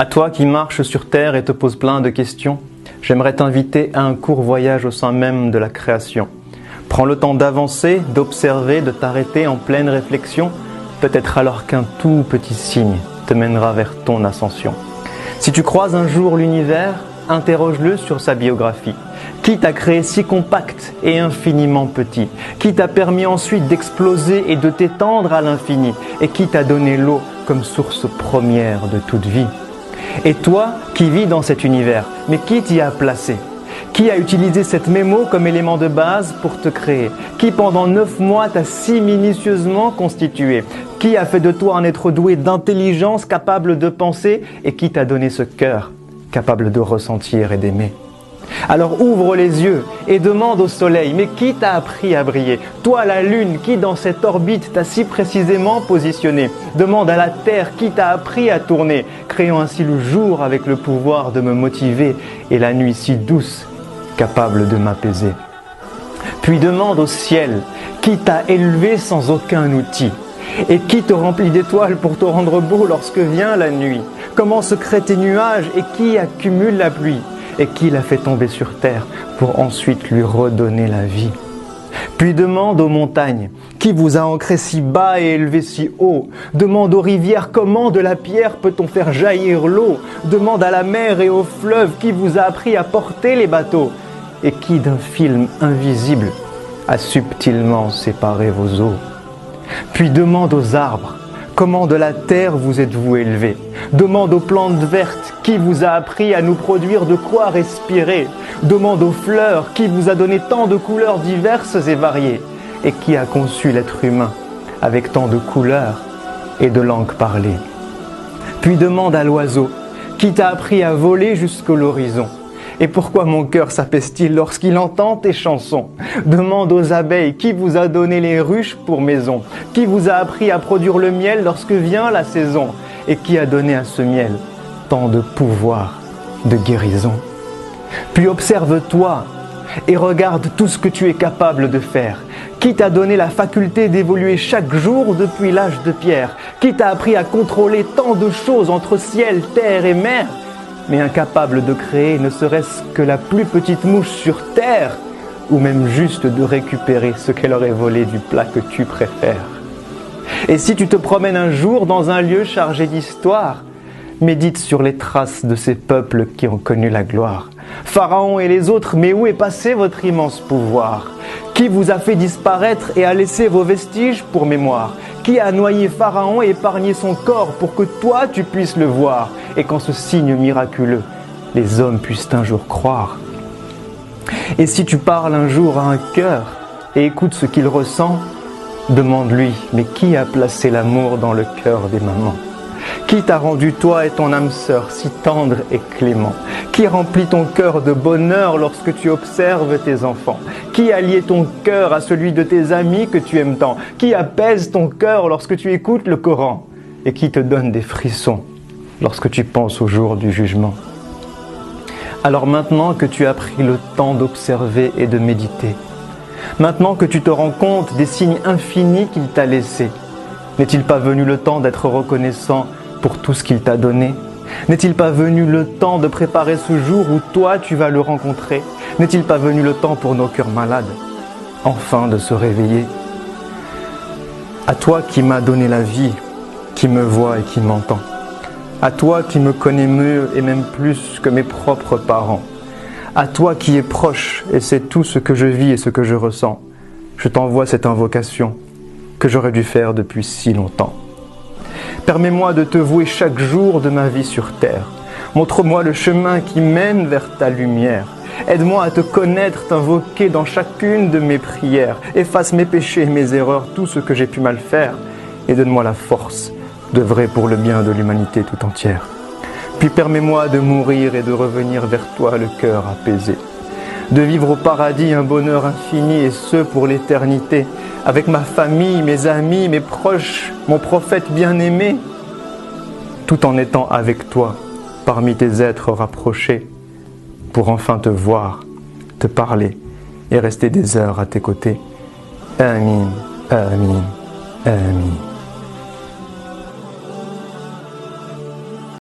À toi qui marches sur terre et te poses plein de questions, j'aimerais t'inviter à un court voyage au sein même de la création. Prends le temps d'avancer, d'observer, de t'arrêter en pleine réflexion, peut-être alors qu'un tout petit signe te mènera vers ton ascension. Si tu croises un jour l'univers, interroge-le sur sa biographie. Qui t'a créé si compact et infiniment petit? Qui t'a permis ensuite d'exploser et de t'étendre à l'infini? Et qui t'a donné l'eau comme source première de toute vie? Et toi qui vis dans cet univers, mais qui t'y a placé? Qui a utilisé cette mémo comme élément de base pour te créer? Qui pendant 9 mois t'a si minutieusement constitué? Qui a fait de toi un être doué d'intelligence capable de penser et qui t'a donné ce cœur capable de ressentir et d'aimer? Alors ouvre les yeux et demande au soleil, mais qui t'a appris à briller? Toi la lune, qui dans cette orbite t'a si précisément positionné? Demande à la terre, qui t'a appris à tourner, créant ainsi le jour avec le pouvoir de me motiver et la nuit si douce, capable de m'apaiser. Puis demande au ciel, qui t'a élevé sans aucun outil? Et qui te remplit d'étoiles pour te rendre beau lorsque vient la nuit? Comment se créent tes nuages et qui accumule la pluie? Et qui l'a fait tomber sur terre pour ensuite lui redonner la vie? Puis demande aux montagnes, qui vous a ancré si bas et élevé si haut? Demande aux rivières, comment de la pierre peut-on faire jaillir l'eau? Demande à la mer et aux fleuves, qui vous a appris à porter les bateaux? Et qui d'un film invisible a subtilement séparé vos eaux? Puis demande aux arbres, comment de la terre vous êtes-vous élevé? Demande aux plantes vertes, qui vous a appris à nous produire de quoi respirer? Demande aux fleurs, qui vous a donné tant de couleurs diverses et variées? Et qui a conçu l'être humain avec tant de couleurs et de langues parlées? Puis demande à l'oiseau, qui t'a appris à voler jusqu'à l'horizon? Et pourquoi mon cœur s'apaise-t-il lorsqu'il entend tes chansons? Demande aux abeilles, qui vous a donné les ruches pour maison? Qui vous a appris à produire le miel lorsque vient la saison? Et qui a donné à ce miel tant de pouvoir, de guérison? Puis observe-toi et regarde tout ce que tu es capable de faire. Qui t'a donné la faculté d'évoluer chaque jour depuis l'âge de pierre? Qui t'a appris à contrôler tant de choses entre ciel, terre et mer? Mais incapable de créer ne serait-ce que la plus petite mouche sur terre, ou même juste de récupérer ce qu'elle aurait volé du plat que tu préfères. Et si tu te promènes un jour dans un lieu chargé d'histoire, médite sur les traces de ces peuples qui ont connu la gloire. Pharaon et les autres, mais où est passé votre immense pouvoir? Qui vous a fait disparaître et a laissé vos vestiges pour mémoire? Qui a noyé Pharaon et épargné son corps pour que toi tu puisses le voir? Et qu'en ce signe miraculeux, les hommes puissent un jour croire. Et si tu parles un jour à un cœur et écoutes ce qu'il ressent, demande-lui, mais qui a placé l'amour dans le cœur des mamans? Qui t'a rendu toi et ton âme sœur si tendre et clément? Qui remplit ton cœur de bonheur lorsque tu observes tes enfants? Qui a lié ton cœur à celui de tes amis que tu aimes tant? Qui apaise ton cœur lorsque tu écoutes le Coran? Et qui te donne des frissons lorsque tu penses au jour du jugement? Alors maintenant que tu as pris le temps d'observer et de méditer, maintenant que tu te rends compte des signes infinis qu'il t'a laissés, n'est-il pas venu le temps d'être reconnaissant pour tout ce qu'il t'a donné? N'est-il pas venu le temps de préparer ce jour où toi tu vas le rencontrer? N'est-il pas venu le temps pour nos cœurs malades, enfin de se réveiller? À toi qui m'as donné la vie, qui me vois et qui m'entend, à toi qui me connais mieux et même plus que mes propres parents, à toi qui es proche et sais tout ce que je vis et ce que je ressens, je t'envoie cette invocation que j'aurais dû faire depuis si longtemps. Permets-moi de te vouer chaque jour de ma vie sur terre. Montre-moi le chemin qui mène vers ta lumière. Aide-moi à te connaître, t'invoquer dans chacune de mes prières. Efface mes péchés et mes erreurs, tout ce que j'ai pu mal faire, et donne-moi la force d'œuvrer pour le bien de l'humanité tout entière. Puis permets-moi de mourir et de revenir vers toi le cœur apaisé. De vivre au paradis un bonheur infini et ce pour l'éternité, avec ma famille, mes amis, mes proches, mon prophète bien-aimé, tout en étant avec toi, parmi tes êtres rapprochés, pour enfin te voir, te parler et rester des heures à tes côtés. Amin, amin, amin.